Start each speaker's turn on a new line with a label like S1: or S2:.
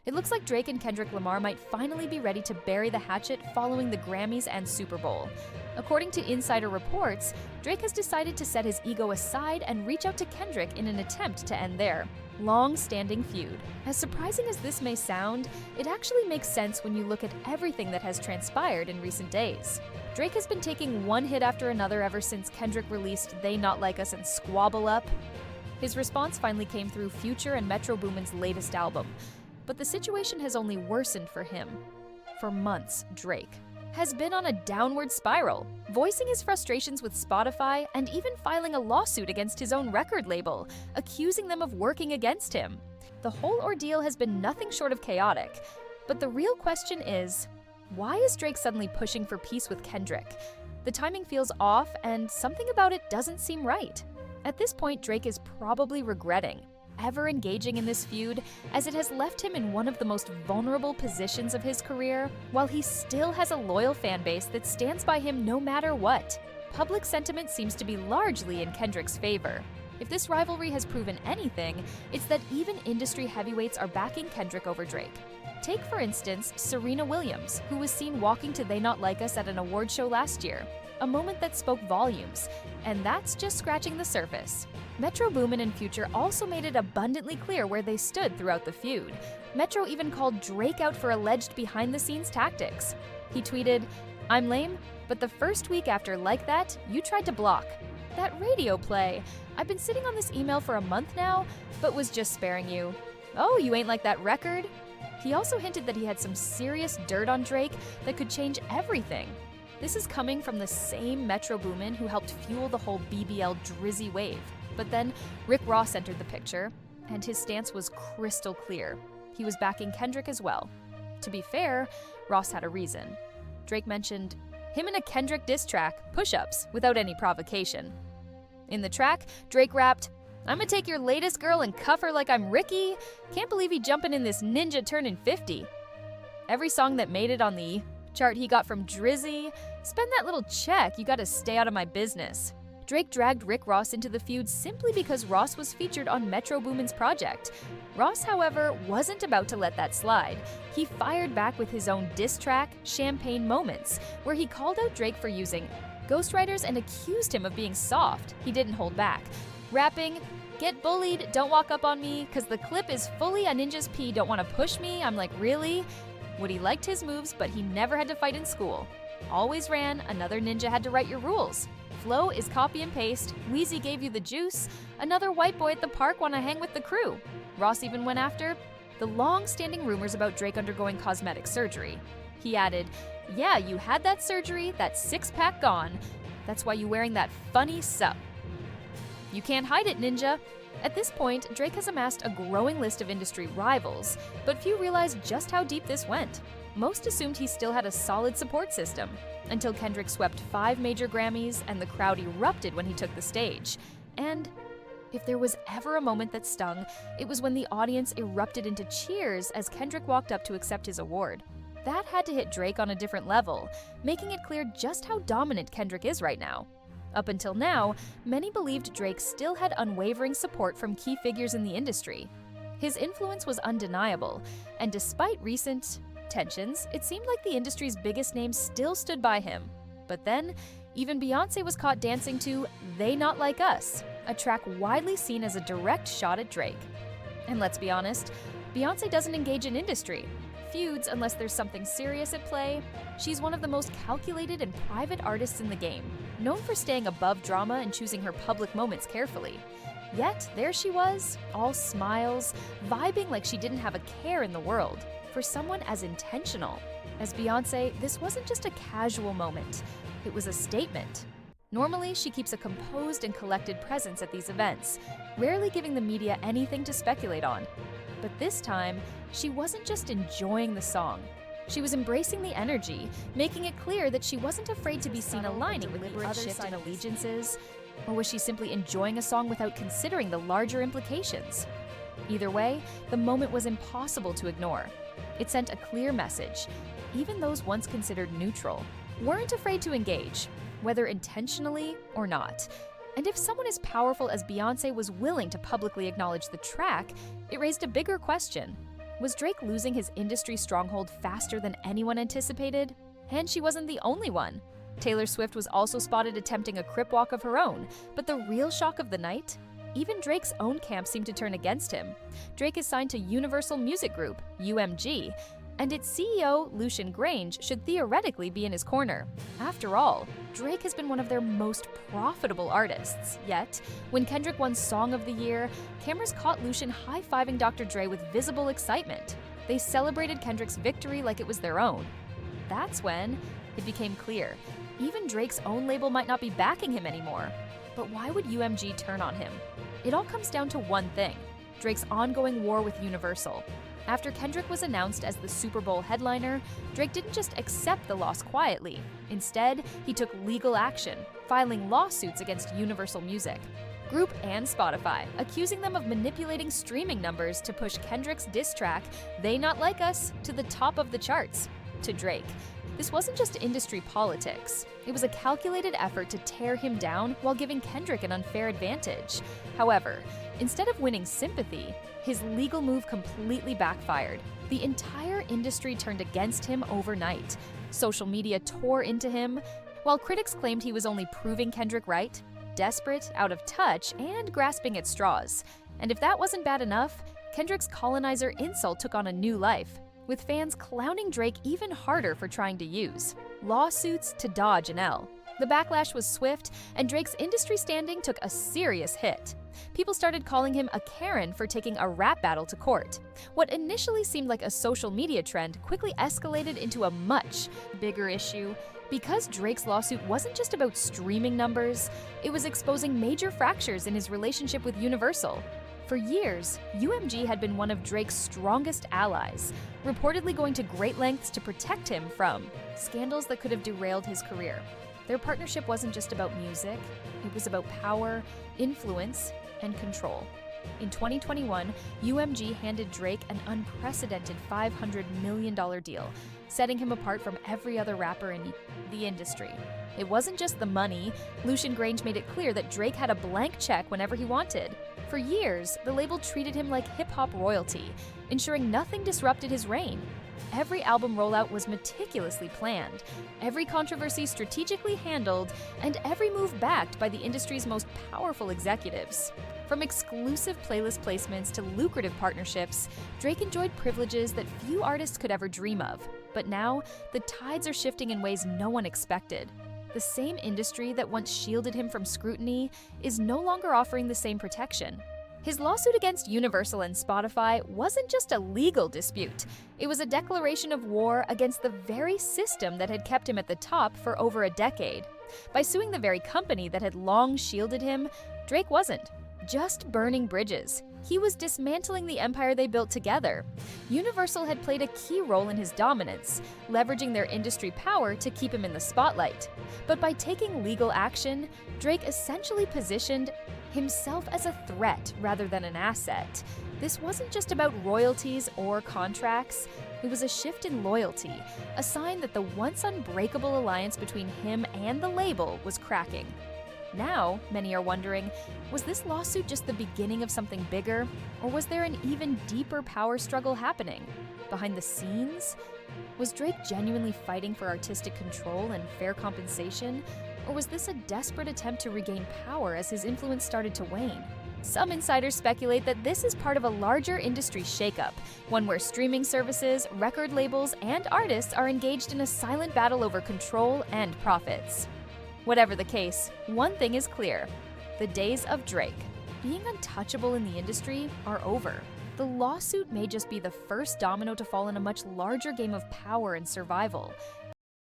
S1: It looks like Drake and Kendrick Lamar might finally be ready to bury the hatchet following the Grammys and Super Bowl. According to insider reports, Drake has decided to set his ego aside and reach out to Kendrick in an attempt to end their long-standing feud. As surprising as this may sound, it actually makes sense when you look at everything that has transpired in recent days. Drake has been taking one hit after another ever since Kendrick released They Not Like Us and Squabble Up. His response finally came through Future and Metro Boomin's latest album. But the situation has only worsened for him. For months, Drake has been on a downward spiral, voicing his frustrations with Spotify and even filing a lawsuit against his own record label, accusing them of working against him. The whole ordeal has been nothing short of chaotic. But the real question is, why is Drake suddenly pushing for peace with Kendrick? The timing feels off, and something about it doesn't seem right. At this point, Drake is probably regretting ever engaging in this feud, as it has left him in one of the most vulnerable positions of his career, while he still has a loyal fan base that stands by him no matter what. Public sentiment seems to be largely in Kendrick's favor. If this rivalry has proven anything, it's that even industry heavyweights are backing Kendrick over Drake. Take, for instance, Serena Williams, who was seen walking to They Not Like Us at an award show last year, a moment that spoke volumes, and that's just scratching the surface. Metro Boomin and Future also made it abundantly clear where they stood throughout the feud. Metro even called Drake out for alleged behind-the-scenes tactics. He tweeted, "I'm lame, but the first week after Like That, you tried to block. That radio play. I've been sitting on this email for a month now, but was just sparing you. Oh, you ain't like that record?" He also hinted that he had some serious dirt on Drake that could change everything. This is coming from the same Metro Boomin who helped fuel the whole BBL Drizzy wave. But then Rick Ross entered the picture, and his stance was crystal clear. He was backing Kendrick as well. To be fair, Ross had a reason. Drake mentioned him in a Kendrick diss track, Push-Ups, without any provocation. In the track, Drake rapped, "I'ma take your latest girl and cuff her like I'm Ricky. Can't believe he jumping in this ninja turning 50. Every song that made it on the chart he got from Drizzy. Spend that little check, you gotta stay out of my business." Drake dragged Rick Ross into the feud simply because Ross was featured on Metro Boomin's project. Ross, however, wasn't about to let that slide. He fired back with his own diss track, Champagne Moments, where he called out Drake for using ghostwriters and accused him of being soft. He didn't hold back, rapping, "Get bullied, don't walk up on me, cause the clip is fully a ninja's pee, don't wanna push me, I'm like, really?" Woody liked his moves, but he never had to fight in school. Always ran, another ninja had to write your rules. Flow is copy and paste, Wheezy gave you the juice, another white boy at the park wanna hang with the crew. Ross even went after the long-standing rumors about Drake undergoing cosmetic surgery. He added, "Yeah, you had that surgery, that six-pack gone. That's why you wearing that funny sup. You can't hide it, ninja." At this point, Drake has amassed a growing list of industry rivals, but few realized just how deep this went. Most assumed he still had a solid support system, until Kendrick swept 5 major Grammys and the crowd erupted when he took the stage. And if there was ever a moment that stung, it was when the audience erupted into cheers as Kendrick walked up to accept his award. That had to hit Drake on a different level, making it clear just how dominant Kendrick is right now. Up until now, many believed Drake still had unwavering support from key figures in the industry. His influence was undeniable, and despite recent tensions, it seemed like the industry's biggest names still stood by him. But then, even Beyoncé was caught dancing to They Not Like Us, a track widely seen as a direct shot at Drake. And let's be honest, Beyoncé doesn't engage in industry feuds unless there's something serious at play. She's one of the most calculated and private artists in the game, known for staying above drama and choosing her public moments carefully. Yet, there she was, all smiles, vibing like she didn't have a care in the world. For someone as intentional as Beyoncé, this wasn't just a casual moment, it was a statement. Normally, she keeps a composed and collected presence at these events, rarely giving the media anything to speculate on. But this time, she wasn't just enjoying the song. She was embracing the energy, making it clear that she wasn't afraid to be seen aligning with the other shift in allegiances. Or was she simply enjoying a song without considering the larger implications? Either way, the moment was impossible to ignore. It sent a clear message. Even those once considered neutral weren't afraid to engage, whether intentionally or not. And if someone as powerful as Beyoncé was willing to publicly acknowledge the track, it raised a bigger question. Was Drake losing his industry stronghold faster than anyone anticipated? And she wasn't the only one. Taylor Swift was also spotted attempting a crip walk of her own, but the real shock of the night? Even Drake's own camp seemed to turn against him. Drake is signed to Universal Music Group, UMG, and its CEO, Lucian Grange, should theoretically be in his corner. After all, Drake has been one of their most profitable artists. Yet, when Kendrick won Song of the Year, cameras caught Lucian high-fiving Dr. Dre with visible excitement. They celebrated Kendrick's victory like it was their own. That's when it became clear. Even Drake's own label might not be backing him anymore. But why would UMG turn on him? It all comes down to one thing: Drake's ongoing war with Universal. After Kendrick was announced as the Super Bowl headliner, Drake didn't just accept the loss quietly. Instead, he took legal action, filing lawsuits against Universal Music Group and Spotify, accusing them of manipulating streaming numbers to push Kendrick's diss track, "They Not Like Us," to the top of the charts. To Drake, this wasn't just industry politics. It was a calculated effort to tear him down while giving Kendrick an unfair advantage. However, instead of winning sympathy, his legal move completely backfired. The entire industry turned against him overnight. Social media tore into him, while critics claimed he was only proving Kendrick right, desperate, out of touch, and grasping at straws. And if that wasn't bad enough, Kendrick's colonizer insult took on a new life, with fans clowning Drake even harder for trying to use lawsuits to dodge an L. The backlash was swift, and Drake's industry standing took a serious hit. People started calling him a Karen for taking a rap battle to court. What initially seemed like a social media trend quickly escalated into a much bigger issue. Because Drake's lawsuit wasn't just about streaming numbers, it was exposing major fractures in his relationship with Universal. For years, UMG had been one of Drake's strongest allies, reportedly going to great lengths to protect him from scandals that could have derailed his career. Their partnership wasn't just about music, it was about power, influence, and control. In 2021, UMG handed Drake an unprecedented $500 million deal, setting him apart from every other rapper in the industry. It wasn't just the money. Lucian Grange made it clear that Drake had a blank check whenever he wanted. For years, the label treated him like hip-hop royalty, ensuring nothing disrupted his reign. Every album rollout was meticulously planned, every controversy strategically handled, and every move backed by the industry's most powerful executives. From exclusive playlist placements to lucrative partnerships, Drake enjoyed privileges that few artists could ever dream of. But now, the tides are shifting in ways no one expected. The same industry that once shielded him from scrutiny is no longer offering the same protection. His lawsuit against Universal and Spotify wasn't just a legal dispute. It was a declaration of war against the very system that had kept him at the top for over a decade. By suing the very company that had long shielded him, Drake wasn't just burning bridges. He was dismantling the empire they built together. Universal had played a key role in his dominance, leveraging their industry power to keep him in the spotlight. But by taking legal action, Drake essentially positioned himself as a threat rather than an asset. This wasn't just about royalties or contracts. It was a shift in loyalty, a sign that the once unbreakable alliance between him and the label was cracking. Now, many are wondering, was this lawsuit just the beginning of something bigger, or was there an even deeper power struggle happening? Behind the scenes? Was Drake genuinely fighting for artistic control and fair compensation, or was this a desperate attempt to regain power as his influence started to wane? Some insiders speculate that this is part of a larger industry shakeup, one where streaming services, record labels, and artists are engaged in a silent battle over control and profits. Whatever the case, one thing is clear: the days of Drake being untouchable in the industry are over. The lawsuit may just be the first domino to fall in a much larger game of power and survival,